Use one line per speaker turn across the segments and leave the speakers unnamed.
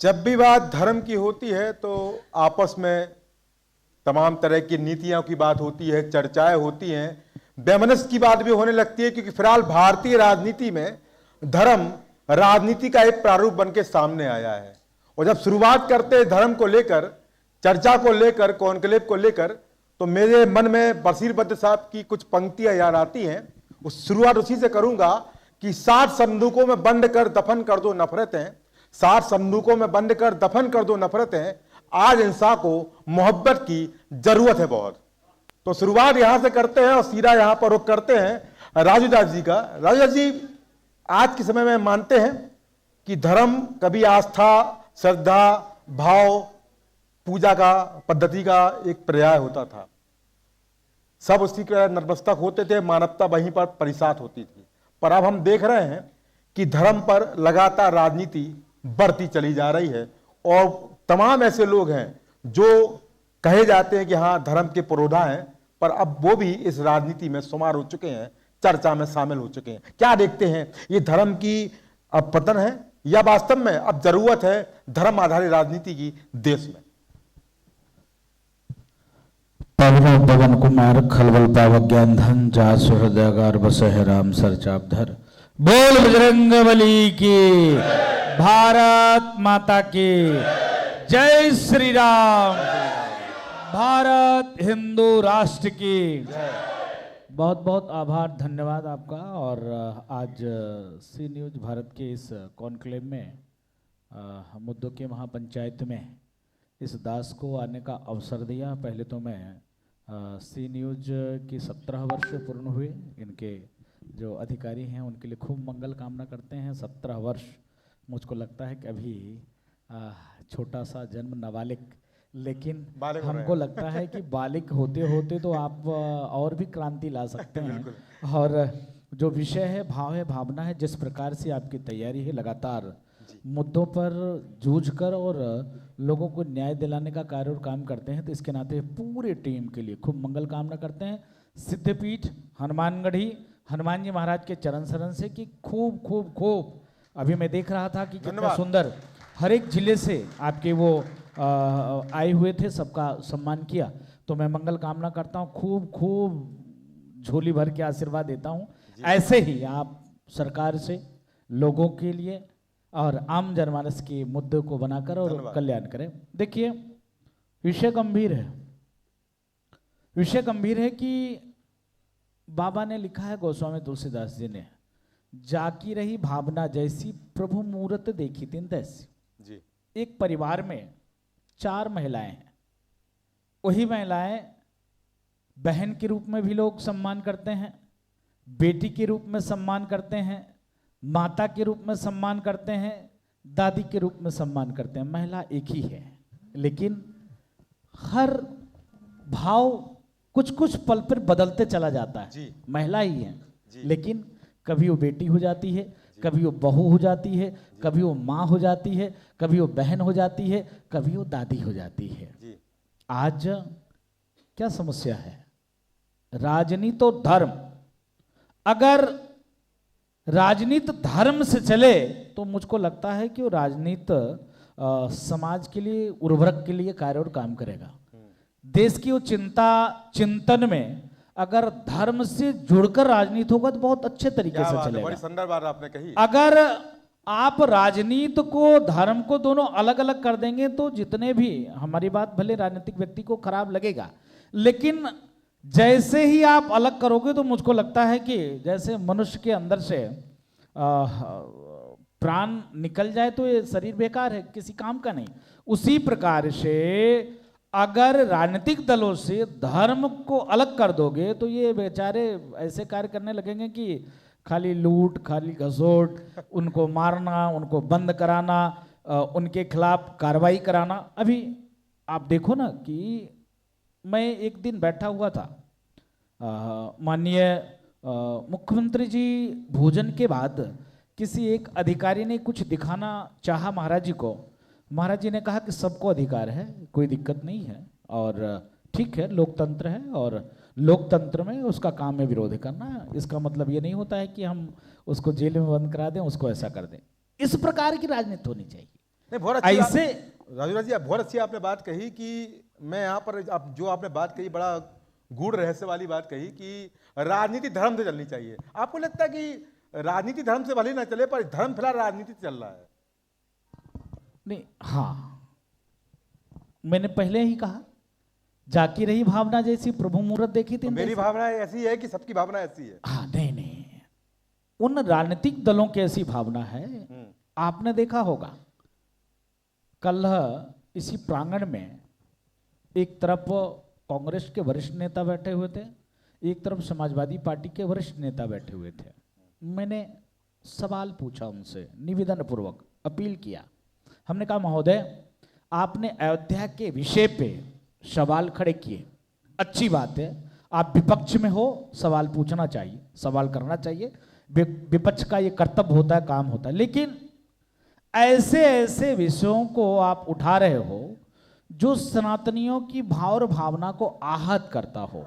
जब भी बात धर्म की होती है तो आपस में तमाम तरह की नीतियों की बात होती है, चर्चाएं होती हैं, वैमनस्य की बात भी होने लगती है, क्योंकि फिलहाल भारतीय राजनीति में धर्म राजनीति का एक प्रारूप बन के सामने आया है। और जब शुरुआत करते हैं धर्म को लेकर, चर्चा को लेकर, कॉन्क्लेव को लेकर, तो मेरे मन में बशीर बद्र साहब की कुछ पंक्तियां याद आती हैं। उस शुरुआत उसी से करूंगा कि 60 संदूकों में बंद कर दफन कर दो नफरतें, 60 संदूकों में बंद कर दफन कर दो नफरतें, आज इंसान को मोहब्बत की जरूरत है बहुत। तो शुरुआत यहां से करते हैं और सीधा यहां पर रुख करते हैं राजू दास जी का। राजू दास जी, आज के समय में मानते हैं कि धर्म कभी आस्था, श्रद्धा, भाव, पूजा का पद्धति का एक पर्याय होता था। सब उसकी नतमस्तक होते थे, मानवता वहीं पर परिसात होती थी। पर अब हम देख रहे हैं कि धर्म पर लगातार राजनीति बढ़ती चली जा रही है और तमाम ऐसे लोग हैं जो कहे जाते हैं कि हाँ धर्म के पुरोधा हैं, पर अब वो भी इस राजनीति में शुमार हो चुके हैं, चर्चा में शामिल हो चुके हैं। क्या देखते हैं, ये धर्म की अब पतन है या वास्तव में अब जरूरत है धर्म आधारित राजनीति की देश में?
पवन कुमार खलबल पावक ज्ञान धन जा सुहृदयगार बसहे राम सर चापधर। बोल बजरंग बली की, भारत माता की जय श्री राम, भारत हिंदू राष्ट्र की। बहुत बहुत आभार, धन्यवाद आपका। और आज सी न्यूज भारत के इस कॉन्क्लेव में मुद्दों के महापंचायत में इस दास को आने का अवसर दिया। पहले तो मैं सी न्यूज की 17 वर्ष पूर्ण हुए इनके जो अधिकारी हैं उनके लिए खूब मंगल कामना करते हैं। 17 वर्ष मुझको लगता है कि अभी छोटा सा जन्म नाबालिग, लेकिन हमको लगता है कि बालिग होते होते तो आप और भी क्रांति ला सकते हैं। और जो विषय है, भाव है, भावना है, जिस प्रकार से आपकी तैयारी है, लगातार मुद्दों पर जूझकर और लोगों को न्याय दिलाने का कार्य और काम करते हैं, तो इसके नाते पूरे टीम के लिए खूब मंगल कामना करते हैं। सिद्धपीठ हनुमानगढ़ी हनुमान जी महाराज के चरण शरण से कि खूब खूब खूब, अभी मैं देख रहा था कि कितना सुंदर हर एक जिले से आपके वो आए हुए थे, सबका सम्मान किया। तो मैं मंगल कामना करता हूँ, खूब खूब झोली भर के आशीर्वाद देता हूँ। ऐसे ही आप सरकार से लोगों के लिए और आम जनमानस के मुद्दों को बनाकर और कल्याण करें। देखिए, विषय गंभीर है। विषय गंभीर है कि बाबा ने लिखा है, गोस्वामी तुलसीदास जी ने, जाकी रही भावना जैसी प्रभु मूरत देखी तीन तैसी। जी। एक परिवार में 4 महिलाएं हैं। वही महिलाएं बहन के रूप में भी लोग सम्मान करते हैं, बेटी के रूप में सम्मान करते हैं, माता के रूप में सम्मान करते हैं, दादी के रूप में सम्मान करते हैं। महिला एक ही है, लेकिन हर भाव कुछ कुछ पल पर बदलते चला जाता है। महिला ही है, लेकिन कभी वो बेटी हो जाती है, कभी वो बहू हो जाती है, कभी वो माँ हो जाती है, कभी वो बहन हो जाती है, कभी वो दादी हो जाती है। आज क्या समस्या है? राजनीति और धर्म। अगर राजनीति धर्म से चले तो मुझको लगता है कि वो राजनीति समाज के लिए, उर्वरक के लिए कार्य और काम करेगा। देश की वो चिंतन में अगर धर्म से जुड़कर राजनीति होगा तो बहुत अच्छे तरीके से चलेगा।
बड़ी सुंदर बात आपने कही।
अगर आप राजनीति को, धर्म को दोनों अलग अलग कर देंगे तो जितने भी, हमारी बात भले राजनीतिक व्यक्ति को खराब लगेगा, लेकिन जैसे ही आप अलग करोगे तो मुझको लगता है कि जैसे मनुष्य के अंदर से प्राण निकल जाए तो ये शरीर बेकार है, किसी काम का नहीं। उसी प्रकार से अगर राजनीतिक दलों से धर्म को अलग कर दोगे तो ये बेचारे ऐसे कार्य करने लगेंगे कि खाली लूट, खाली घसोट, उनको मारना, उनको बंद कराना, उनके खिलाफ कार्रवाई कराना। अभी आप देखो ना कि मैं एक दिन बैठा हुआ था, माननीय मुख्यमंत्री जी भोजन के बाद किसी एक अधिकारी ने कुछ दिखाना चाहा महाराज जी को। महाराज जी ने कहा कि सबको अधिकार है, कोई दिक्कत नहीं है, और ठीक है, लोकतंत्र है और लोकतंत्र में उसका काम है विरोध करना। इसका मतलब ये नहीं होता है कि हम उसको जेल में बंद करा दें, उसको ऐसा कर दें। इस प्रकार की राजनीति होनी चाहिए।
नहीं, बहुत अच्छी
ऐसे
राजू जी, बहुत अच्छी आपने बात कही कि मैं यहाँ पर जो आपने बात कही, बड़ा गूढ़ रहस्य वाली बात कही कि राजनीति धर्म से चलनी चाहिए। आपको लगता है कि राजनीति धर्म से भले ना चले, पर धर्म फिलहाल राजनीति से चल रहा है?
नहीं, हाँ, मैंने पहले ही कहा, जाकी रही भावना जैसी प्रभु मुहूर्त देखी थी।
मेरी भावना ऐसी है कि सबकी भावना ऐसी है।
हाँ, नहीं नहीं, उन राजनीतिक दलों की ऐसी भावना है। आपने देखा होगा, कल इसी प्रांगण में एक तरफ कांग्रेस के वरिष्ठ नेता बैठे हुए थे, एक तरफ समाजवादी पार्टी के वरिष्ठ नेता बैठे हुए थे। मैंने सवाल पूछा उनसे, निवेदन पूर्वक अपील किया। हमने कहा, महोदय, आपने अयोध्या के विषय पे सवाल खड़े किए, अच्छी बात है, आप विपक्ष में हो, सवाल पूछना चाहिए, सवाल करना चाहिए, विपक्ष का ये कर्तव्य होता है, काम होता है। लेकिन ऐसे ऐसे विषयों को आप उठा रहे हो जो सनातनियों की भाव और भावना को आहत करता हो,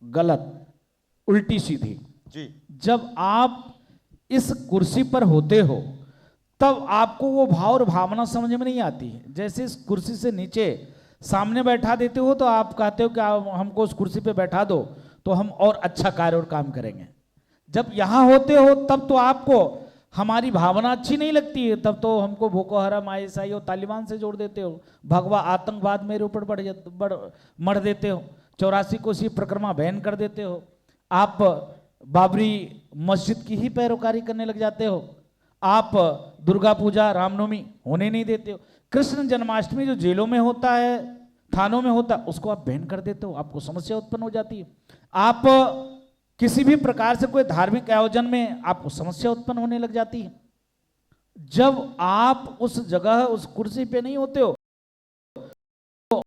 गलत, उल्टी सीधी।
जी,
जब आप इस कुर्सी पर होते हो तब आपको वो भाव और भावना समझ में नहीं आती है। जैसे इस कुर्सी से नीचे सामने बैठा देते हो तो आप कहते हो कि हमको उस कुर्सी पे बैठा दो तो हम और अच्छा कार्य और काम करेंगे। जब यहाँ होते हो तब तो आपको हमारी भावना अच्छी नहीं लगती है, तब तो हमको बोको हराम, आईएसआई और तालिबान से जोड़ देते हो, भगवा आतंकवाद मेरे ऊपर मढ़ देते हो, 84 कोसी परिक्रमा बैन कर देते हो, आप बाबरी मस्जिद की ही पैरोकारी करने लग जाते हो, आप दुर्गा पूजा रामनवमी होने नहीं देते हो, कृष्ण जन्माष्टमी जो जेलों में होता है, थानों में होता है, उसको आप बैन कर देते हो, आपको समस्या उत्पन्न हो जाती है। आप किसी भी प्रकार से कोई धार्मिक आयोजन में आपको समस्या उत्पन्न होने लग जाती है। जब आप उस जगह, उस कुर्सी पे नहीं होते हो तो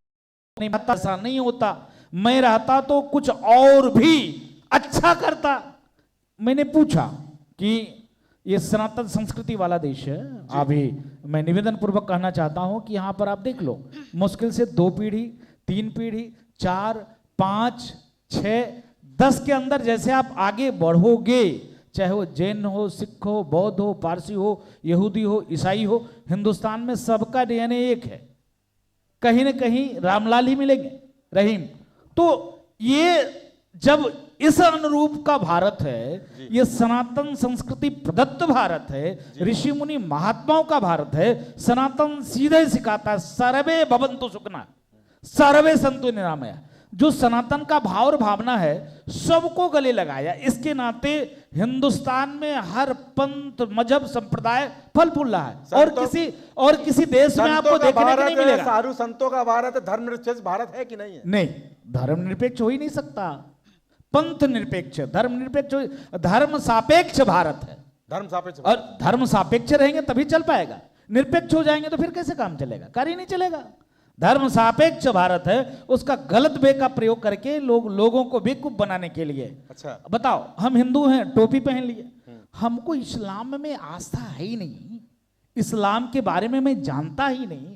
ऐसा नहीं होता। मैं रहता तो कुछ और भी अच्छा करता। मैंने पूछा कि ये सनातन संस्कृति वाला देश है, अभी मैं निवेदन पूर्वक कहना चाहता हूं कि यहां पर आप देख लो, मुश्किल से 2 पीढ़ी, 3 पीढ़ी, 4, 5, 6, 10 के अंदर जैसे आप आगे बढ़ोगे, चाहे वो जैन हो, सिख हो, बौद्ध हो, पारसी हो, यहूदी हो, ईसाई हो, हिंदुस्तान में सबका डीएनए एक है, कहीं ना कहीं रामलाल ही मिलेंगे, रहीम। तो ये जब इस अनुरूप का भारत है, ये सनातन संस्कृति प्रदत्त भारत है, ऋषि मुनि महात्माओं का भारत है, सनातन सीधे सिखाता है सर्वे भवन्तु सुखिनः सर्वे सन्तु निरामया। जो सनातन का भाव और भावना है सबको गले लगाया। इसके नाते हिंदुस्तान में हर पंथ, मजहब, संप्रदाय फल फूल रहा है, और किसी देश में आपको देखने को नहीं मिलेगा।
साधु संतों का भारत, धर्मनिरपेक्ष भारत है कि नहीं है?
नहीं, धर्मनिरपेक्ष हो ही नहीं सकता। पंथ निरपेक्ष, धर्मनिरपेक्ष, धर्म सापेक्ष भारत है।
धर्म सापेक्ष,
और धर्म सापेक्ष रहेंगे तभी चल पाएगा। निरपेक्ष हो जाएंगे तो फिर कैसे काम चलेगा? कार्य ही नहीं चलेगा। धर्म सापेक्ष भारत है, उसका गलत वे का प्रयोग करके लोगों को बेवकूफ बनाने के लिए।
अच्छा,
बताओ, हम हिंदू हैं, टोपी पहन लिए, हमको इस्लाम में आस्था है ही नहीं, इस्लाम के बारे में मैं जानता ही नहीं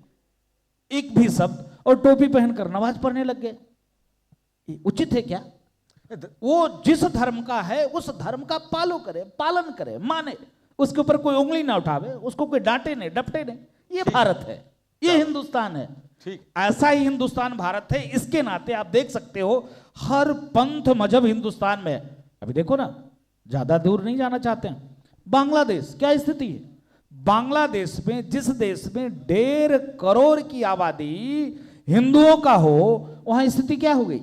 एक भी शब्द, और टोपी पहनकर नमाज पढ़ने लग गए। उचित है क्या? वो जिस धर्म का है उस धर्म का पालन करे, माने, उसके ऊपर कोई उंगली ना उठावे, उसको कोई डांटे नहीं, डपटे नहीं। ये भारत है, ये हिंदुस्तान है।
ठीक,
ऐसा ही हिंदुस्तान भारत है। इसके नाते आप देख सकते हो हर पंथ मजहब हिंदुस्तान में है। अभी देखो ना, ज्यादा दूर नहीं जाना चाहते हैं, बांग्लादेश क्या स्थिति है? बांग्लादेश में, जिस देश में 1.5 करोड़ की आबादी हिंदुओं का हो, वहां स्थिति क्या हो गई?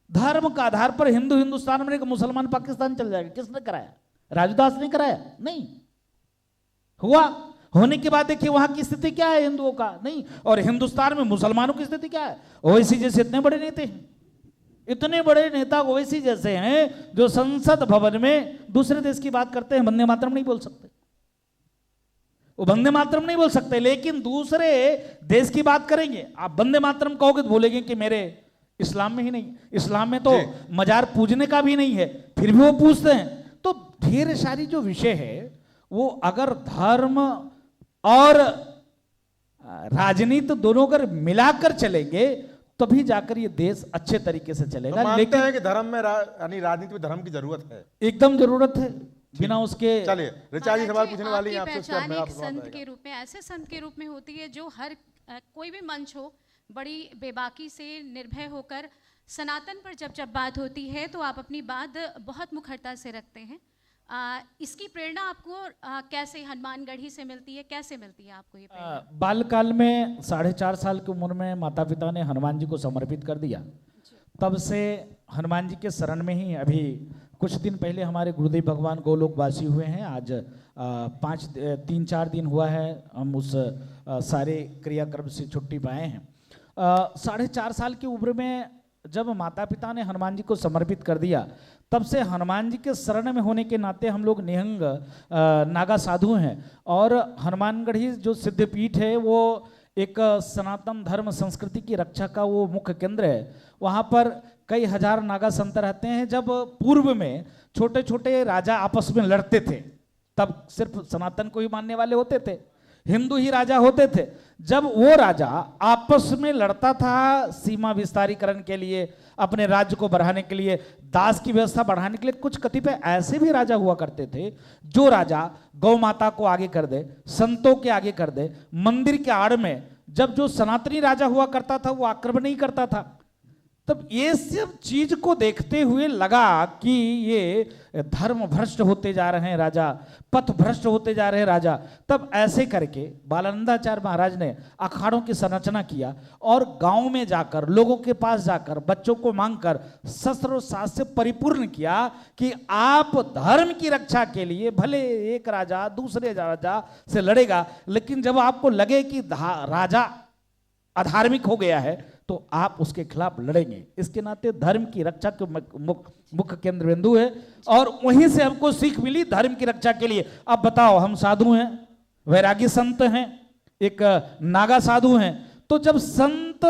धर्म का आधार पर हिंदू हिंदुस्तान में, मुसलमान पाकिस्तान चल जाएगा। किसने कराया? राजदास ने कराया? नहीं हुआ। होने के बाद देखिए वहां की स्थिति क्या है हिंदुओं का, नहीं। और हिंदुस्तान में मुसलमानों की स्थिति क्या है? ओवैसी जैसे इतने बड़े नेता हैं, इतने बड़े नेता ओवैसी जैसे हैं जो संसद भवन में दूसरे देश की बात करते हैं, वंदे मातरम नहीं बोल सकते, वो वंदे मातरम नहीं बोल सकते, लेकिन दूसरे देश की बात करेंगे। आप वंदे मातरम कहोगे तो बोलेंगे कि मेरे इस्लाम में ही नहीं, इस्लाम में तो मजार पूजने का भी नहीं है, फिर भी वो पूछते हैं। तो ढेर सारी जो विषय है वो अगर धर्म और राजनीति दोनों अगर मिलाकर चलेंगे तभी जाकर ये देश अच्छे तरीके से चलेगा।
तो मानते हैं कि धर्म में यानी राजनीति में धर्म की जरूरत है?
एकदम जरूरत है। बिना उसके।
चलिए ऋचा जी सवाल पूछने वाली हैं
आपकी
आपसे, उसके बाद
पहचान
मेरा
एक
सवाल
संत
रहेगा।
के रूप में, ऐसे संत के रूप में होती है जो हर कोई भी मंच हो, बड़ी बेबाकी से निर्भय होकर सनातन पर जब जब बात होती है तो आप अपनी बात बहुत मुखरता से रखते हैं। इसकी प्रेरणा आपको कैसे हनुमानगढ़ी से मिलती है, कैसे मिलती है आपको ये प्रेरणा?
बालकाल में 4.5 साल की उम्र में माता पिता ने हनुमान जी को समर्पित कर दिया। तब से हनुमान जी के शरण में ही, अभी कुछ दिन पहले हमारे गुरुदेव भगवान गोलोकवासी हुए हैं। आज 3-4 दिन हुआ है हम उस सारे क्रियाक्रम से छुट्टी पाए हैं। 4.5 साल की उम्र में जब माता पिता ने हनुमान जी को समर्पित कर दिया, तब से हनुमान जी के शरण में होने के नाते हम लोग निहंग नागा साधु हैं। और हनुमानगढ़ी जो सिद्धपीठ है वो एक सनातन धर्म संस्कृति की रक्षा का वो मुख्य केंद्र है। वहाँ पर कई हजार नागा संत रहते हैं। जब पूर्व में छोटे छोटे राजा आपस में लड़ते थे, तब सिर्फ सनातन को ही मानने वाले होते थे, हिंदू ही राजा होते थे। जब वो राजा आपस में लड़ता था सीमा विस्तारीकरण के लिए, अपने राज्य को बढ़ाने के लिए, दास की व्यवस्था बढ़ाने के लिए, कुछ कतिपय ऐसे भी राजा हुआ करते थे जो राजा गौ माता को आगे कर दे, संतों के आगे कर दे, मंदिर के आड़ में जब जो सनातनी राजा हुआ करता था वो आक्रमण नहीं करता था। तब ये सब चीज को देखते हुए लगा कि ये धर्म भ्रष्ट होते जा रहे हैं राजा, पथ भ्रष्ट होते जा रहे हैं राजा। तब ऐसे करके बालानंदाचार्य महाराज ने अखाड़ों की संरचना किया और गांव में जाकर, लोगों के पास जाकर, बच्चों को मांगकर शस्त्र और शास्त्र से परिपूर्ण किया कि आप धर्म की रक्षा के लिए भले एक राजा दूसरे राजा से लड़ेगा, लेकिन जब आपको लगे कि राजा अधार्मिक हो गया है तो आप उसके खिलाफ लड़ेंगे। इसके नाते धर्म की रक्षा के मुख्य केंद्र बिंदु है और वहीं से हमको सीख मिली धर्म की रक्षा के लिए। अब बताओ, हम साधु हैं, वैरागी संत हैं, एक नागा साधु हैं, तो जब संत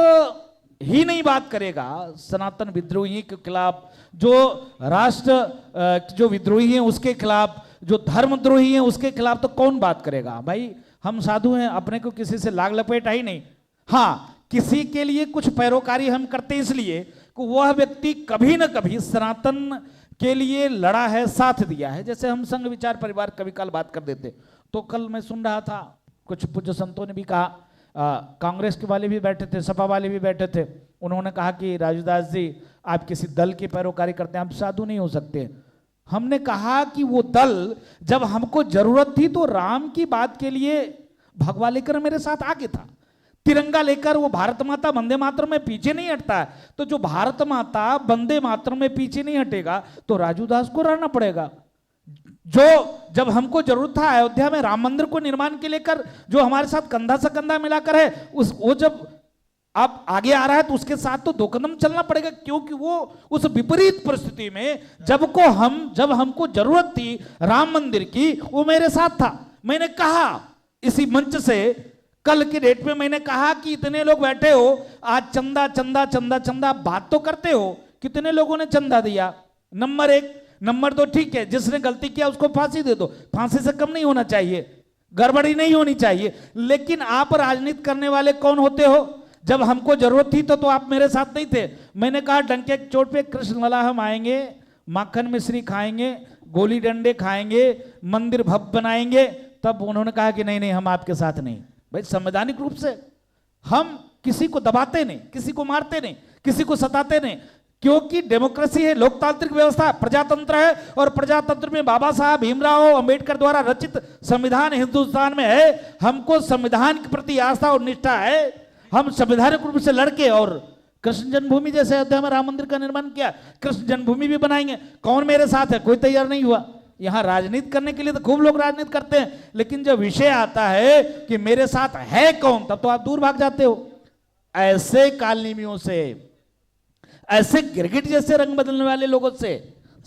ही नहीं बात करेगा सनातन विद्रोही के खिलाफ, जो राष्ट्र जो विद्रोही हैं उसके खिलाफ, जो धर्मद्रोही हैं उसके खिलाफ, तो कौन बात करेगा? भाई हम साधु हैं, अपने को किसी से लाग लपेटा ही नहीं। हाँ, किसी के लिए कुछ पैरोकारी हम करते इसलिए कि वह व्यक्ति कभी न कभी सनातन के लिए लड़ा है, साथ दिया है। जैसे हम संघ विचार परिवार कभी कल बात कर देते, तो कल मैं सुन रहा था कुछ पूज्य संतों ने भी कहा, कांग्रेस के वाले भी बैठे थे, सपा वाले भी बैठे थे, उन्होंने कहा कि राजूदास जी आप किसी दल की पैरोकारी करते हैं, आप साधु नहीं हो सकते। हमने कहा कि वो दल जब हमको जरूरत थी तो राम की बात के लिए भगवा लेकर मेरे साथ आगे था, तिरंगा लेकर वो भारत माता वंदे मातरम में पीछे नहीं हटता है। तो जो भारत माता वंदे मातरम में पीछे नहीं हटेगा तो राजूदास को रहना पड़ेगा। जो जब हमको जरूरत था अयोध्या में राम मंदिर को निर्माण के लेकर जो हमारे साथ कंधा से कंधा मिलाकर है, वो जब आप आगे आ रहा है तो उसके साथ तो 2 कदम चलना पड़ेगा, क्योंकि वो उस विपरीत परिस्थिति में जब हमको जरूरत थी राम मंदिर की, वो मेरे साथ था। मैंने कहा इसी मंच से, कल की डेट में मैंने कहा कि इतने लोग बैठे हो, आज चंदा चंदा चंदा चंदा बात तो करते हो, कितने लोगों ने चंदा दिया? नंबर 1। नंबर 2, ठीक है, जिसने गलती किया उसको फांसी दे दो, फांसी से कम नहीं होना चाहिए, गड़बड़ी नहीं होनी चाहिए। लेकिन आप राजनीति करने वाले कौन होते हो? जब हमको जरूरत थी तो आप मेरे साथ नहीं थे। मैंने कहा डंके की चोट पे कृष्ण लला हम आएंगे, माखन मिश्री खाएंगे, गोली डंडे खाएंगे, मंदिर भव्य बनाएंगे। तब उन्होंने कहा कि नहीं नहीं, हम आपके साथ नहीं। भाई संवैधानिक रूप से हम किसी को दबाते नहीं, किसी को मारते नहीं, किसी को सताते नहीं, क्योंकि डेमोक्रेसी है, लोकतांत्रिक व्यवस्था, प्रजातंत्र है। और प्रजातंत्र में बाबा साहब भीमराव अंबेडकर द्वारा रचित संविधान हिंदुस्तान में है। हमको संविधान के प्रति आस्था और निष्ठा है। हम संवैधानिक रूप से लड़के और कृष्ण जन्मभूमि जैसे अयोध्या में राम मंदिर का निर्माण किया, कृष्ण जन्मभूमि भी बनाएंगे। कौन मेरे साथ है? कोई तैयार नहीं हुआ। यहां राजनीति करने के लिए तो खूब लोग राजनीति करते हैं, लेकिन जब विषय आता है कि मेरे साथ है कौन, तब तो आप दूर भाग जाते हो। ऐसे कालनिमियों से, ऐसे गिरगिट जैसे रंग बदलने वाले लोगों से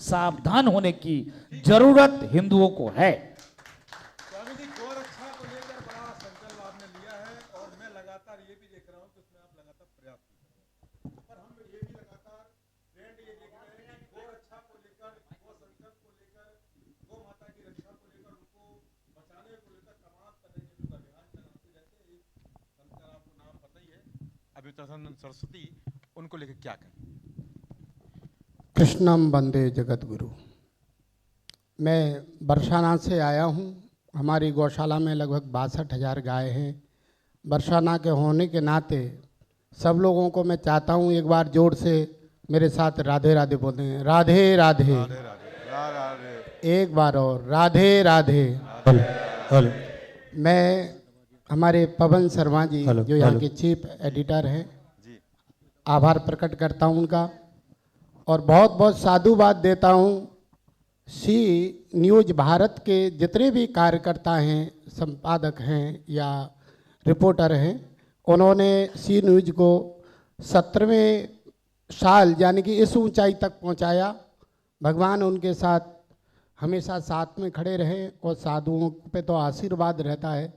सावधान होने की जरूरत हिंदुओं को है।
स्वामी जी, गौरक्षा को लेकर बड़ा संकल्प आपने लिया है और मैं लगातार ये भी देख रहा हूँ कि उसमें आप लगातार प्रयास कर रहे हैं। पर हम ये भी लगातार ट्रेंड ये देख रहे हैं कि गौरक्षा को लेकर, गौ संकल्प को लेकर, गौ माता की रक्षा को लेकर, उनको बचाने को लेकर तमाम तरह के जो अभियान चलाते रहते हैं। एक संत का आपको नाम पता ही है, अभितानंद सरस्वती, उनको लेकर क्या करें?
कृष्णम वंदे जगत गुरु। मैं बरसाना से आया हूँ। हमारी गौशाला में लगभग 62,000 गाय हैं। बरसाना के होने के नाते सब लोगों को मैं चाहता हूँ एक बार जोर से मेरे साथ राधे राधे बोलते हैं। राधे राधे, एक बार और राधे राधे।
हेलो
मैं हमारे पवन शर्मा जी
हेलो,
जो यहाँ
हेलो।
के चीफ एडिटर हैं, आभार प्रकट करता हूँ उनका और बहुत बहुत साधुवाद देता हूँ सी न्यूज़ भारत के जितने भी कार्यकर्ता हैं, संपादक हैं या रिपोर्टर हैं, उन्होंने सी न्यूज़ को 17वें साल यानी कि इस ऊंचाई तक पहुंचाया। भगवान उनके साथ हमेशा साथ में खड़े रहे और साधुओं पे तो आशीर्वाद रहता है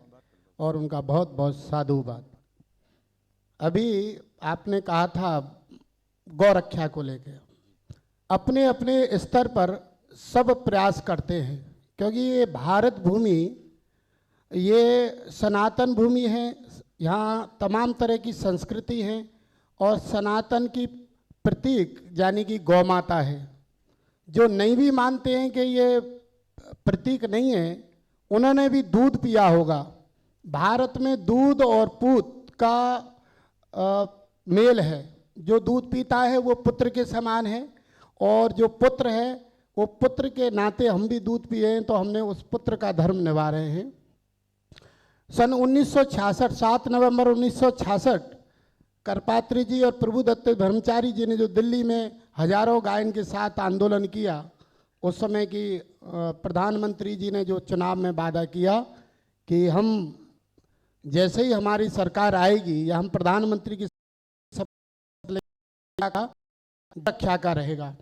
और उनका बहुत बहुत साधुवाद। अभी आपने कहा था गौ रक्षा को लेकर, अपने अपने स्तर पर सब प्रयास करते हैं क्योंकि ये भारत भूमि, ये सनातन भूमि है। यहाँ तमाम तरह की संस्कृति है और सनातन की प्रतीक यानी कि गौ माता है। जो नहीं भी मानते हैं कि ये प्रतीक नहीं है, उन्होंने भी दूध पिया होगा। भारत में दूध और पूत का मेल है। जो दूध पीता है वो पुत्र के समान है और जो पुत्र है वो पुत्र के नाते हम भी दूध पिए हैं तो हमने उस पुत्र का धर्म निभा रहे हैं। सन 1966 7 नवंबर 1966 करपात्री जी और प्रभुदत्त ब्रह्मचारी जी ने जो दिल्ली में हजारों गायन के साथ आंदोलन किया, उस समय की प्रधानमंत्री जी ने जो चुनाव में वादा किया कि हम जैसे ही हमारी सरकार आएगी या हम प्रधानमंत्री की रक्षा का रहेगा।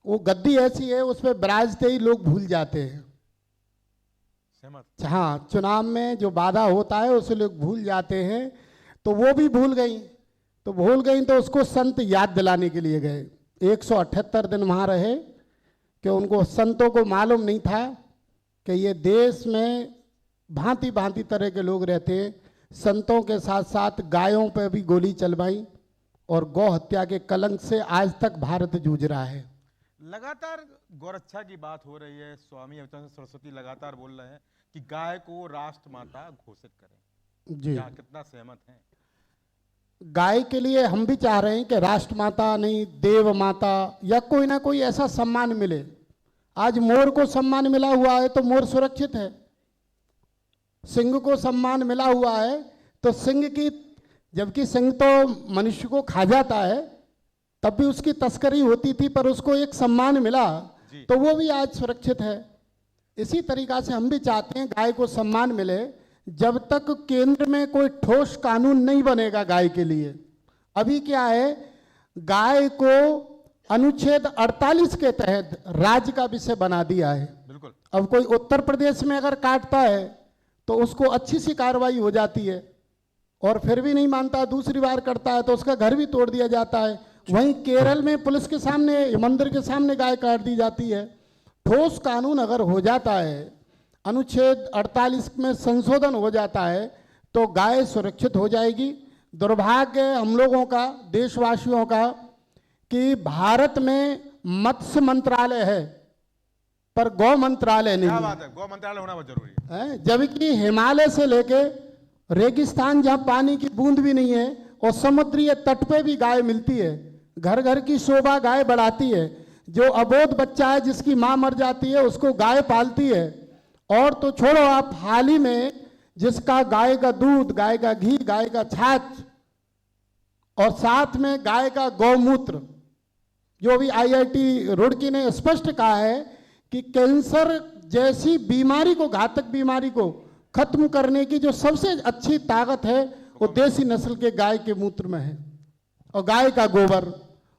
वो गद्दी ऐसी है, उस पर विराजते ही लोग भूल जाते हैं। हाँ, चुनाव में जो वादा होता है उसे लोग भूल जाते हैं, तो वो भी भूल गई। तो उसको संत याद दिलाने के लिए गए। 178 दिन वहाँ रहे कि उनको संतों को मालूम नहीं था कि ये देश में भांति भांति तरह के लोग रहते हैं। संतों के साथ साथ गायों पर भी गोली चलवाई और गौ हत्या के कलंक से आज तक भारत जूझ रहा है।
लगातार गौरक्षा की बात हो रही है। स्वामी अवतार सरस्वती लगातार बोल रहे हैं कि गाय को राष्ट्र माता घोषित करें।
जी,
क्या कितना सहमत हैं?
गाय के लिए हम भी चाह रहे हैं कि राष्ट्र माता नहीं, देव माता या कोई ना कोई ऐसा सम्मान मिले। आज मोर को सम्मान मिला हुआ है तो मोर सुरक्षित है। सिंह को सम्मान मिला हुआ है तो सिंह की, जबकि सिंह तो मनुष्य को खा जाता है, तब भी उसकी तस्करी होती थी पर उसको एक सम्मान मिला तो वो भी आज सुरक्षित है। इसी तरीका से हम भी चाहते हैं गाय को सम्मान मिले। जब तक केंद्र में कोई ठोस कानून नहीं बनेगा गाय के लिए, अभी क्या है, गाय को अनुच्छेद 48 के तहत राज्य का विषय बना दिया है।
बिल्कुल।
अब कोई उत्तर प्रदेश में अगर काटता है तो उसको अच्छी सी कार्रवाई हो जाती है और फिर भी नहीं मानता, दूसरी बार करता है तो उसका घर भी तोड़ दिया जाता है। वहीं केरल में पुलिस के सामने, मंदिर के सामने गाय काट दी जाती है। ठोस कानून अगर हो जाता है, अनुच्छेद 48 में संशोधन हो जाता है तो गाय सुरक्षित हो जाएगी। दुर्भाग्य हम लोगों का, देशवासियों का, कि भारत में मत्स्य मंत्रालय है पर गौ मंत्रालय नहीं।
क्या बात है, गौ मंत्रालय होना बहुत जरूरी
है। जबकि हिमालय से लेके रेगिस्तान जहाँ पानी की बूंद भी नहीं है और समुद्रीय तट पे भी गाय मिलती है। घर घर की शोभा गाय बढ़ाती है। जो अबोध बच्चा है जिसकी माँ मर जाती है उसको गाय पालती है। और तो छोड़ो, आप हाल ही में जिसका गाय का दूध, गाय का घी, गाय का छाछ और साथ में गाय का गौमूत्र, जो भी IIT रुड़की ने स्पष्ट कहा है कि कैंसर जैसी बीमारी को, घातक बीमारी को खत्म करने की जो सबसे अच्छी ताकत है वो देसी नस्ल के गाय के मूत्र में है और गाय का गोबर।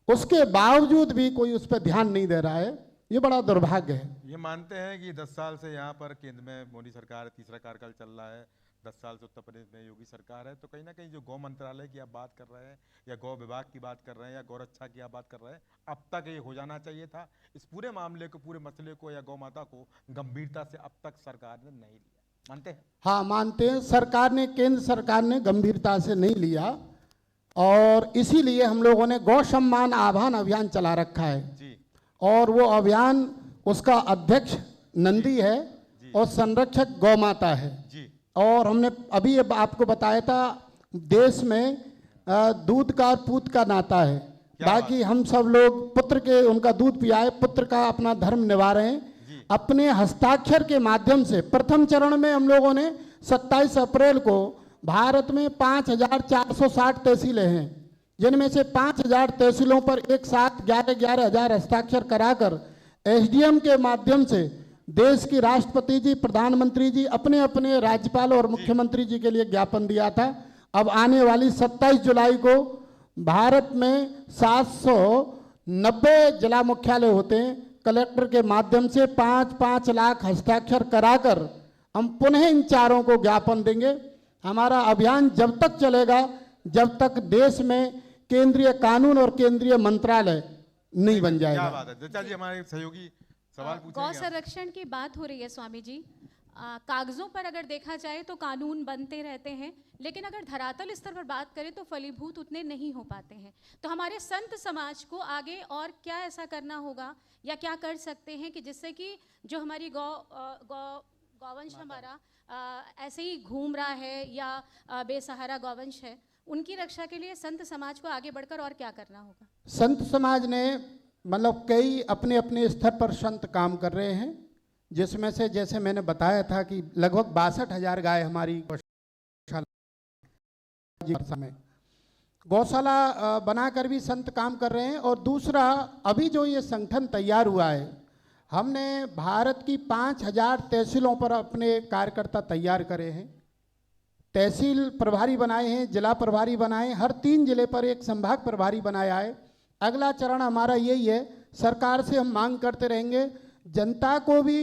उसके बावजूद भी कोई उस पर ध्यान नहीं दे रहा है। ये बड़ा दुर्भाग्य है।
ये मानते हैं कि 10 साल से यहाँ पर केंद्र में मोदी सरकार, तीसरा कार्यकाल चल रहा है, 10 साल से उत्तर प्रदेश में योगी सरकार है, तो कहीं ना कहीं जो गौ मंत्रालय की आप बात कर रहे हैं या गौ विभाग की बात कर रहे हैं या गौरक्षा की आप बात कर रहे हैं, अब तक ये हो जाना चाहिए था। इस पूरे मामले को, पूरे मसले को या गौ माता को गंभीरता से अब तक सरकार ने नहीं लिया। मानते हैं?
हाँ, मानते हैं। सरकार ने, केंद्र सरकार ने गंभीरता से नहीं लिया और इसीलिए हम लोगों ने गौ सम्मान आह्वान अभियान चला रखा है।
जी।
और वो अभियान उसका अध्यक्ष नंदी है और संरक्षक गौ माता है।
जी
और हमने अभी अब आपको बताया था देश में दूध का और पूत का नाता है। बाकी हम सब लोग पुत्र के उनका दूध पियाए, पुत्र का अपना धर्म निभा रहे हैं। अपने हस्ताक्षर के माध्यम से प्रथम चरण में हम लोगों ने 27 अप्रैल को भारत में 5,460 तहसीलें हैं, जिनमें से 5,000 तहसीलों पर एक साथ 11,000 हस्ताक्षर कराकर एसडीएम के माध्यम से देश की राष्ट्रपति जी, प्रधानमंत्री जी अपने अपने राज्यपाल और मुख्यमंत्री जी के लिए ज्ञापन दिया था। अब आने वाली 27 जुलाई को भारत में 790 जिला मुख्यालय होते हैं। कलेक्टर के माध्यम से 5-5 लाख हस्ताक्षर कराकर हम पुनः इन चारों को ज्ञापन देंगे। हमारा अभियान जब तक चलेगा जब तक देश में केंद्रीय कानून और केंद्रीय मंत्रालय नहीं बन
क्या
जाएगा।
बात है। दत्ता जी हमारे सहयोगी सवाल
गौ
पूछेंगे।
संरक्षण की बात हो रही है स्वामी जी। कागजों पर अगर देखा जाए तो कानून बनते रहते हैं, लेकिन अगर धरातल स्तर पर बात करें तो फलीभूत उतने नहीं हो पाते हैं। तो हमारे संत समाज को आगे और क्या ऐसा करना होगा या क्या कर सकते हैं कि जिससे कि जो हमारी गौवंश हमारा ऐसे ही घूम रहा है या बेसहारा गौवंश है, उनकी रक्षा के लिए संत समाज को आगे बढ़कर और क्या करना होगा?
संत समाज ने मतलब कई अपने अपने स्तर पर संत काम कर रहे हैं, जिसमें से जैसे मैंने बताया था कि लगभग 62,000 गाय हमारी गौशाला में गौशाला बनाकर भी संत काम कर रहे हैं। और दूसरा, अभी जो ये संगठन तैयार हुआ है, हमने भारत की 5,000 तहसीलों पर अपने कार्यकर्ता तैयार करे हैं, तहसील प्रभारी बनाए हैं, जिला प्रभारी बनाए हैं, हर 3 जिले पर एक संभाग प्रभारी बनाया है। अगला चरण हमारा यही है, सरकार से हम मांग करते रहेंगे, जनता को भी,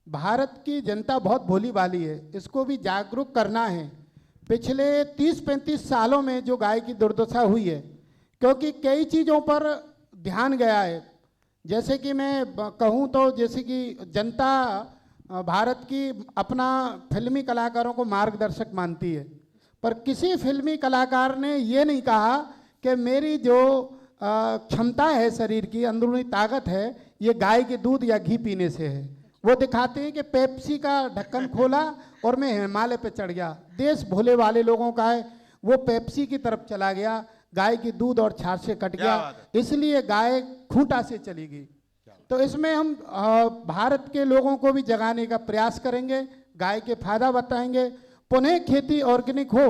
भारत की जनता बहुत भोली भाली है, इसको भी जागरूक करना है। पिछले 30-35 सालों में जो गाय की दुर्दशा हुई है, क्योंकि कई चीज़ों पर ध्यान गया है, जैसे कि मैं कहूँ तो जैसे कि जनता भारत की अपना फिल्मी कलाकारों को मार्गदर्शक मानती है, पर किसी फिल्मी कलाकार ने ये नहीं कहा कि मेरी जो क्षमता है, शरीर की अंदरूनी ताकत है, ये गाय के दूध या घी पीने से है। वो दिखाते हैं कि पेप्सी का ढक्कन खोला और मैं हिमालय पे चढ़ गया। देश भोले वाले लोगों का है, वो पेप्सी की तरफ चला गया, गाय की दूध और छाछ से कट गया, इसलिए गाय खूंटा से चली गई। तो इसमें हम भारत के लोगों को भी जगाने का प्रयास करेंगे, गाय के फायदा बताएंगे, पुनः खेती ऑर्गेनिक हो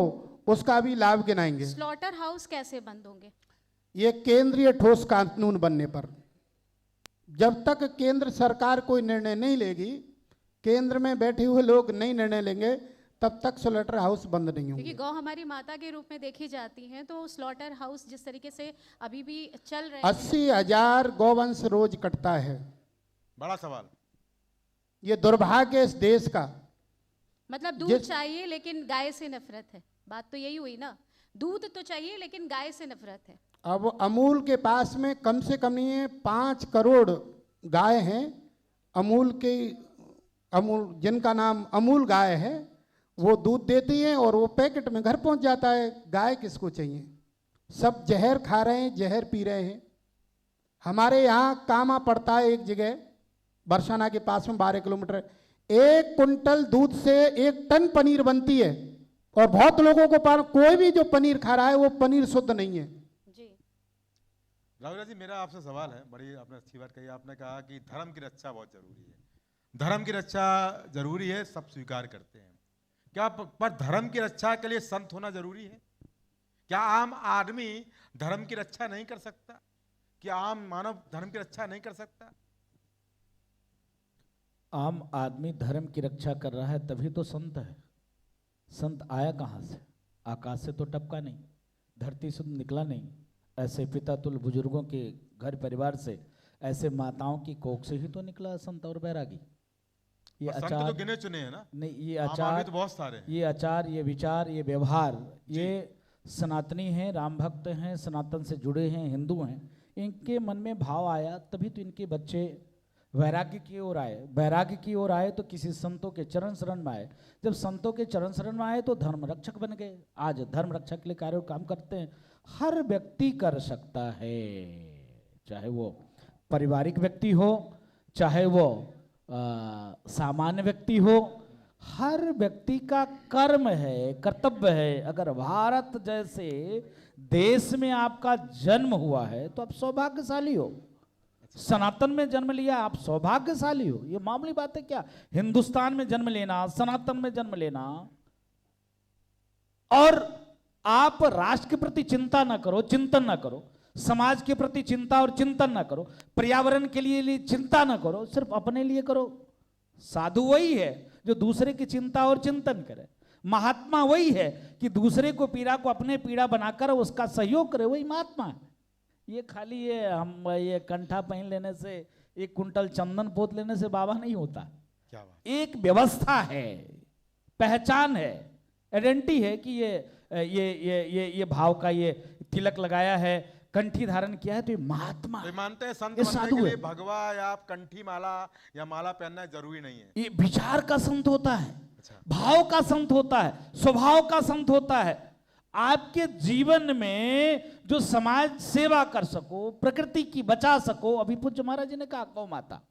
उसका भी लाभ गिनाएंगे।
स्लॉटर हाउस कैसे बंद होंगे?
ये केंद्रीय ठोस कानून बनने पर, जब तक केंद्र सरकार कोई निर्णय नहीं लेगी, केंद्र में बैठे हुए लोग नहीं निर्णय लेंगे, तब तक स्लॉटर हाउस बंद नहीं होंगे।
क्योंकि गौ हमारी माता के रूप में देखी जाती हैं, तो स्लॉटर हाउस जिस तरीके से अभी भी चल रहे हैं,
80,000 गौवंश रोज कटता है।
बड़ा सवाल,
ये दुर्भाग्य इस देश का।
मतलब दूध चाहिए लेकिन गाय से नफरत है, बात तो यही हुई ना, दूध तो चाहिए लेकिन गाय से नफरत है।
अब अमूल के पास में कम से कम नहीं है 5 करोड़ गाय हैं, अमूल जिनका नाम अमूल गाय है, वो दूध देती हैं और वो पैकेट में घर पहुंच जाता है। गाय किसको चाहिए? सब जहर खा रहे हैं, जहर पी रहे हैं। हमारे यहाँ कामा पड़ता है एक जगह, बरसाना के पास में 12 किलोमीटर, 1 कुंटल दूध से 1 टन पनीर बनती है, और बहुत लोगों को कोई भी जो पनीर खा रहा है वो पनीर शुद्ध नहीं है।
राहुल जी, मेरा आपसे सवाल है, बड़ी आपने अच्छी बात कही। आपने कहा कि धर्म की रक्षा बहुत जरूरी है, धर्म की रक्षा जरूरी है, सब स्वीकार करते हैं। क्या पर धर्म की रक्षा के लिए संत होना जरूरी है? क्या आम आदमी धर्म की रक्षा नहीं कर सकता? क्या आम मानव धर्म की रक्षा नहीं कर सकता?
आम आदमी धर्म की रक्षा कर रहा है तभी तो संत है। संत आया कहाँ से? आकाश से तो टपका नहीं, धरती से निकला नहीं, ऐसे पिता तुल्य बुजुर्गों के घर परिवार से, ऐसे माताओं की कोख से ही तो निकला संत और बैरागी। ये
आचार तो गिने चुने हैं ना?
नहीं, ये आचार
तो बहुत सारे हैं।
ये आचार, ये विचार, ये व्यवहार, ये सनातनी हैं, राम भक्त हैं, सनातन से जुड़े हैं, हिंदू हैं, इनके मन में भाव आया तभी तो इनके बच्चे वैराग्य की ओर आए। वैराग्य की ओर आए तो किसी संतों के चरण शरण में आए, जब संतों के चरण शरण में आए तो धर्म रक्षक बन गए। आज धर्म रक्षक के लिए कार्य काम करते हैं। हर व्यक्ति कर सकता है, चाहे वो पारिवारिक व्यक्ति हो, चाहे वो सामान्य व्यक्ति हो, हर व्यक्ति का कर्म है, कर्तव्य है। अगर भारत जैसे देश में आपका जन्म हुआ है तो आप सौभाग्यशाली हो। सनातन में जन्म लिया, आप सौभाग्यशाली हो। ये मामूली बात है क्या? हिंदुस्तान में जन्म लेना, सनातन में जन्म लेना, और आप राष्ट्र के प्रति चिंता ना करो, चिंतन ना करो, समाज के प्रति चिंता और चिंतन ना करो, पर्यावरण के लिए चिंता ना करो, सिर्फ अपने लिए करो। साधु वही है जो दूसरे की चिंता और चिंतन करे। महात्मा वही है कि दूसरे को पीड़ा को अपने पीड़ा बनाकर उसका सहयोग करे, वही महात्मा है। ये खाली ये कंठा पहन लेने से, एक कुंटल चंदन पोत लेने से बाबा नहीं होता।
क्या बात?
एक व्यवस्था है, पहचान है, आइडेंटिटी है कि ये भाव का ये तिलक लगाया है, कंठी धारण किया है, तो ये महात्मा
तो मानते हैं संत
ये
बनने
साधु
के लिए
है।
भगवा या कंठी माला या माला पहनना जरूरी नहीं है।
ये विचार का संत होता है,
अच्छा।
भाव का संत होता है, स्वभाव का संत होता है। आपके जीवन में जो समाज सेवा कर सको, प्रकृति की बचा सको। अभी पूज्य महाराज जी ने कहा गौ माता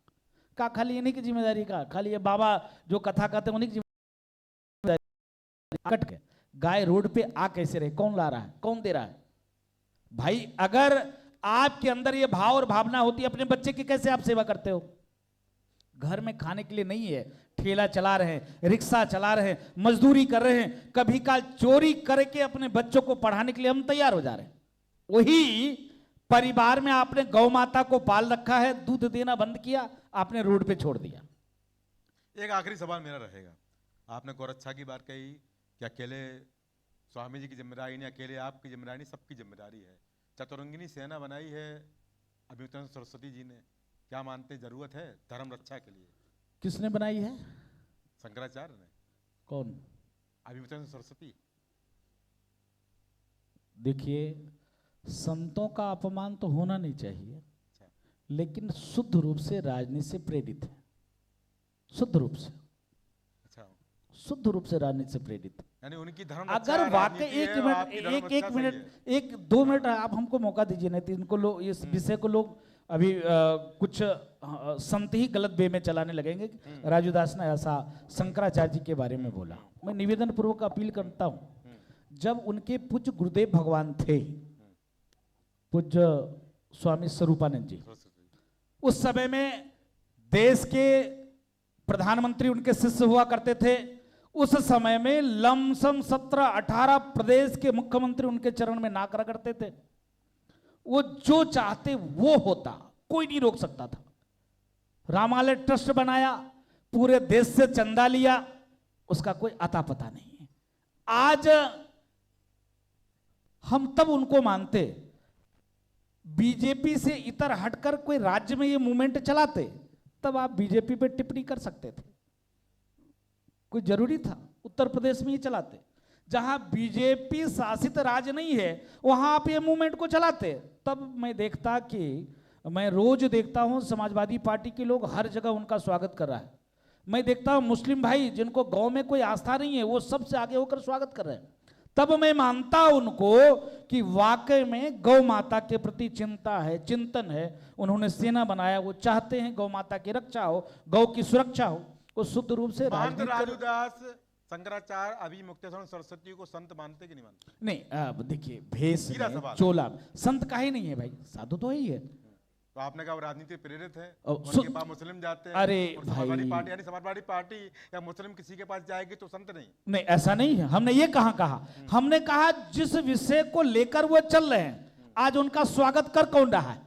का खाली इन्हीं की जिम्मेदारी का, खाली ये बाबा जो कथा कहते हैं उन्हीं की जिम्मेदारी। कट के गाय रोड पे आ कैसे रहे, कौन ला रहा है, कौन दे रहा है? भाई अगर आपके अंदर ये भाव और भावना होती, अपने बच्चे की कैसे आप सेवा करते हो? घर में खाने के लिए नहीं है, ठेला चला रहे हैं, रिक्शा चला रहे हैं, मजदूरी कर रहे हैं, कभी काल चोरी करके अपने बच्चों को पढ़ाने के लिए हम तैयार हो जा रहे हैं। वही परिवार में आपने गौ माता को पाल रखा है, दूध देना बंद किया, आपने रोड पे छोड़ दिया।
एक आखिरी सवाल मेरा रहेगा। आपने गौरक्षा की बात कही कि अकेले स्वामी जी की जिम्मेदारी नहीं, अकेले आपकी जिम्मेदारी नहीं, सबकी जिम्मेदारी है। चतुरंगिनी सेना बनाई है अभिमुक्तानंद सरस्वती जी ने, क्या मानते जरूरत है धर्म रक्षा के लिए?
किसने बनाई है?
शंकराचार्य ने।
कौन?
अभिमुक्तानंद सरस्वती।
देखिए, संतों का अपमान तो होना नहीं चाहिए, लेकिन शुद्ध रूप से राजनीति से प्रेरित है, शुद्ध रूप से,
अच्छा,
शुद्ध रूप से राजनीति से प्रेरित है।
यानी उनकी धर्म
अगर वाकई एक मिनट 1-2 मिनट आप हमको मौका दीजिए, नहीं तो इनको लोग इस विषय को लोग अभी कुछ संत ही गलत वे में चलाने लगेंगे। राजू दास ने ऐसा शंकराचार्य जी के बारे में बोला। मैं निवेदन पूर्वक अपील करता हूं, जब उनके पूज्य गुरुदेव भगवान थे, पूज्य स्वामी स्वरूपानंद जी, उस समय में देश के प्रधानमंत्री उनके शिष्य हुआ करते थे। उस समय में लमसम 17-18 प्रदेश के मुख्यमंत्री उनके चरण में नाक रगड़ते थे। वो जो चाहते वो होता, कोई नहीं रोक सकता था। रामालय ट्रस्ट बनाया, पूरे देश से चंदा लिया, उसका कोई अता पता नहीं है। आज हम तब उनको मानते, बीजेपी से इतर हटकर कोई राज्य में ये मूवमेंट चलाते, तब आप बीजेपी पे टिप्पणी कर सकते थे, कोई जरूरी था? उत्तर प्रदेश में ही चलाते, जहां बीजेपी शासित राज्य नहीं है, वहां आप ये मूवमेंट को चलाते। तब मैं देखता कि मैं रोज देखता हूं समाजवादी पार्टी के लोग हर जगह उनका स्वागत कर रहा है। मैं देखता हूं मुस्लिम भाई जिनको गांव में कोई आस्था नहीं है, वो सबसे आगे होकर स्वागत कर रहे हैं। तब मैं मानता उनको कि वाकई में गौ माता के प्रति चिंता है, चिंतन है। उन्होंने सेना बनाया, वो चाहते हैं गौ माता की रक्षा हो, गौ की सुरक्षा हो। वो शुद्ध रूप से
राजूदास शंकराचार्य अभिमुक्तानंद सरस्वती को संत मानते कि नहीं मानते?
नहीं, अब देखिए, भेष
सीधा
में,
सवाल।
चोला संत का ही नहीं है भाई, साधु तो ही है।
तो आपने कहा वो राजनीति प्रेरित है,
और
उनके पास मुस्लिम जाते हैं।
अरे
और समाजवादी
भाई।
पार्टी यानी समाजवादी पार्टी या मुस्लिम किसी के पास जाएगी तो संत नहीं।
नहीं, ऐसा नहीं है। हमने ये कहा हमने कहा जिस विषय को लेकर वो चल रहे हैं, आज उनका स्वागत कर कौन रहा है?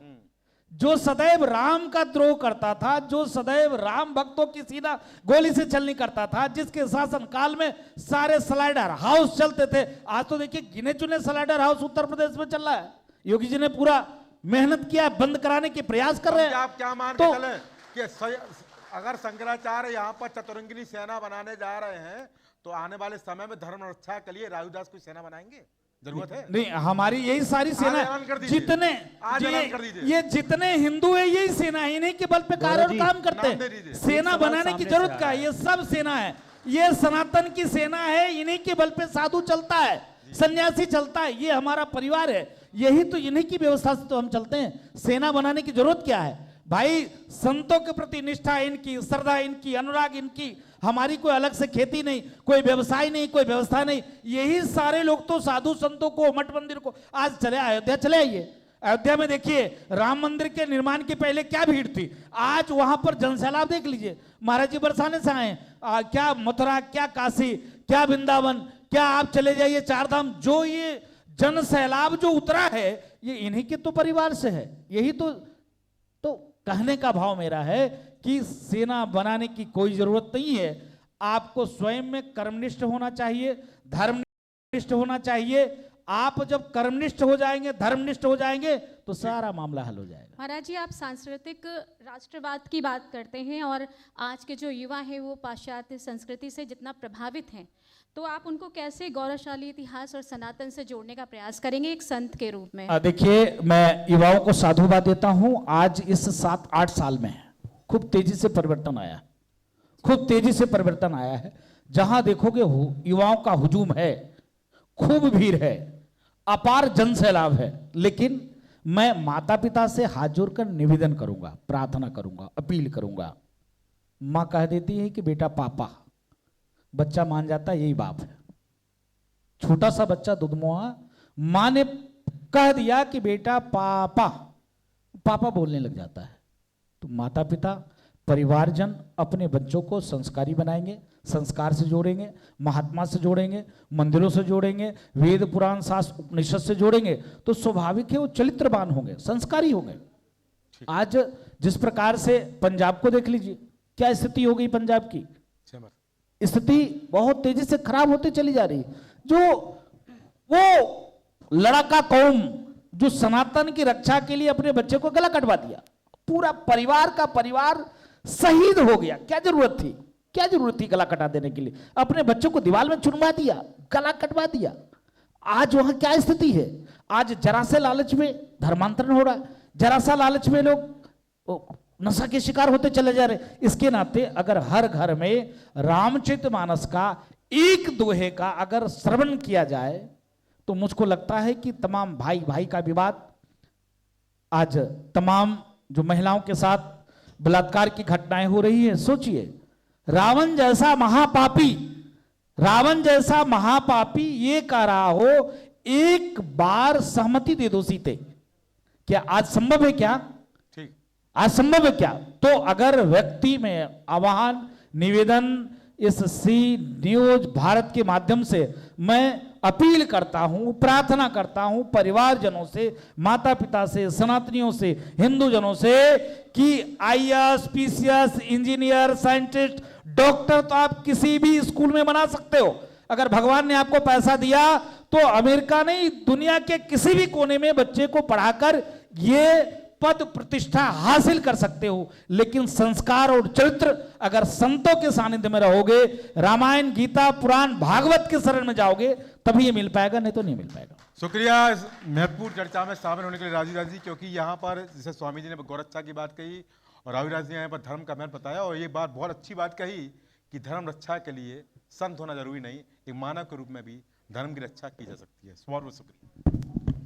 जो सदैव राम का द्रोह करता था, जो सदैव राम भक्तों की सीधा गोली से चलनी करता था, जिसके शासन काल में सारे स्लाइडर हाउस चलते थे, आज तो देखिए गिने चुने स्लाइडर हाउस उत्तर प्रदेश में चल रहा है। योगी जी ने पूरा मेहनत किया, बंद कराने के प्रयास कर रहे हैं।
आप क्या मान के चले कि अगर शंकराचार्य यहाँ पर चतुरंगिनी सेना बनाने जा रहे हैं, तो आने वाले समय में धर्म रक्षा के लिए राजूदास कोई सेना बनाएंगे? जरूरत है?
नहीं, हमारी यही सारी सेना जितने ये जितने हिंदू है यही सेना है, इन्हीं के बल पे कार्य और काम करते हैं। सेना बनाने की जरूरत क्या है? ये सब सेना है, ये सनातन की सेना है, इन्हीं के बल पे साधु चलता है, सन्यासी चलता है, ये हमारा परिवार है। यही तो इन्हीं की व्यवस्था से तो हम चलते हैं। सेना बनाने की जरूरत क्या है? भाई संतों के प्रति निष्ठा इनकी, श्रद्धा इनकी, अनुराग इनकी, हमारी कोई अलग से खेती नहीं, कोई व्यवसाय नहीं, कोई व्यवस्था नहीं। यही सारे लोग तो साधु संतों को, मठ मंदिर को, आज चले अयोध्या चले आइए, अयोध्या में देखिए राम मंदिर के निर्माण के पहले क्या भीड़ थी, आज वहां पर जनसैलाब देख लीजिए। महाराज जी बरसाने से आए, क्या मथुरा, क्या काशी, क्या वृंदावन, क्या आप चले जाइए चारधाम, जो ये जन सैलाब जो उतरा है ये इन्हीं के तो परिवार से है। यही तो कहने का भाव मेरा है कि सेना बनाने की कोई जरूरत नहीं है, आपको स्वयं में कर्मनिष्ठ होना चाहिए, धर्मनिष्ठ होना चाहिए। आप जब कर्मनिष्ठ हो जाएंगे, धर्मनिष्ठ हो जाएंगे तो सारा मामला हल हो जाएगा।
महाराज जी, आप सांस्कृतिक राष्ट्रवाद की बात करते हैं और आज के जो युवा हैं वो पाश्चात्य संस्कृति से जितना प्रभावित हैं, तो आप उनको कैसे गौरवशाली इतिहास और सनातन से जोड़ने का प्रयास करेंगे एक संत के रूप में?
देखिए, मैं युवाओं को साधुवाद देता हूं। आज इस 7-8 साल में खूब तेजी से परिवर्तन आया, खूब तेजी से परिवर्तन आया है। जहां देखोगे युवाओं का हुजूम है, खूब भीड़ है, अपार जन सैलाब है। लेकिन मैं माता पिता से हाथ जोड़कर निवेदन करूंगा, प्रार्थना करूंगा, अपील करूंगा। मां कह देती है कि बेटा पापा, बच्चा मान जाता है, यही बाप है। छोटा सा बच्चा दुधमुआ, मां ने कह दिया कि बेटा पापा, पापा बोलने लग जाता है। तो माता पिता, परिवारजन अपने बच्चों को संस्कारी बनाएंगे, संस्कार से जोड़ेंगे, महात्मा से जोड़ेंगे, मंदिरों से जोड़ेंगे, वेद पुराण शास्त्र उपनिषद से जोड़ेंगे, तो स्वाभाविक है वो चरित्रवान होंगे, संस्कारी होंगे। आज जिस प्रकार से पंजाब को देख लीजिए, क्या स्थिति हो गई पंजाब की, स्थिति बहुत तेजी से खराब होती चली जा रही। जो वो लड़का कौम जो सनातन की रक्षा के लिए अपने बच्चे को गला कटवा दिया, पूरा परिवार का परिवार शहीद हो गया। क्या जरूरत थी, क्या जरूरत थी गला कटा देने के लिए? अपने बच्चों को दीवार में चुनवा दिया, गला कटवा दिया। आज वहां क्या स्थिति है? आज जरा से लालच में धर्मांतरण हो रहा है, जरा सा लालच में लोग नशा के शिकार होते चले जा रहे। इसके नाते अगर हर घर में रामचरितमानस का एक दोहे का अगर श्रवण किया जाए तो मुझको लगता है कि तमाम भाई भाई का विवाद, आज तमाम जो महिलाओं के साथ बलात्कार की घटनाएं हो रही है, सोचिए रावण जैसा महापापी, रावण जैसा महापापी ये कह रहा हो एक बार सहमति दे दो सीते, क्या आज संभव है? क्या आज संभव है क्या? तो अगर व्यक्ति में आह्वान, निवेदन इस सी न्यूज भारत के माध्यम से मैं अपील करता हूं, प्रार्थना करता हूं परिवारजनों से, माता पिता से, सनातनियों से, हिंदू जनों से कि IAS, PCS, engineer, scientist, doctor तो आप किसी भी स्कूल में बना सकते हो। अगर भगवान ने आपको पैसा दिया तो अमेरिका नहीं, दुनिया के किसी भी कोने में बच्चे को पढ़ाकर ये पद प्रतिष्ठा हासिल कर सकते हो। लेकिन संस्कार और चरित्र अगर संतों के सानिध्य में रहोगे, रामायण, गीता, पुराण, भागवत के शरण में जाओगे, तभी ये मिल पाएगा, नहीं तो नहीं मिल पाएगा।
शुक्रिया इस महत्वपूर्ण चर्चा में शामिल होने के लिए राजीव जी, क्योंकि यहाँ पर जैसे स्वामी जी ने गौरक्षा की बात कही और राजीव जी ने यहाँ पर धर्म का महत्व बताया, और ये बात बहुत अच्छी बात कही कि धर्म रक्षा के लिए संत होना जरूरी नहीं, एक मानव के रूप में भी धर्म की रक्षा की जा सकती है। बहुत बहुत शुक्रिया।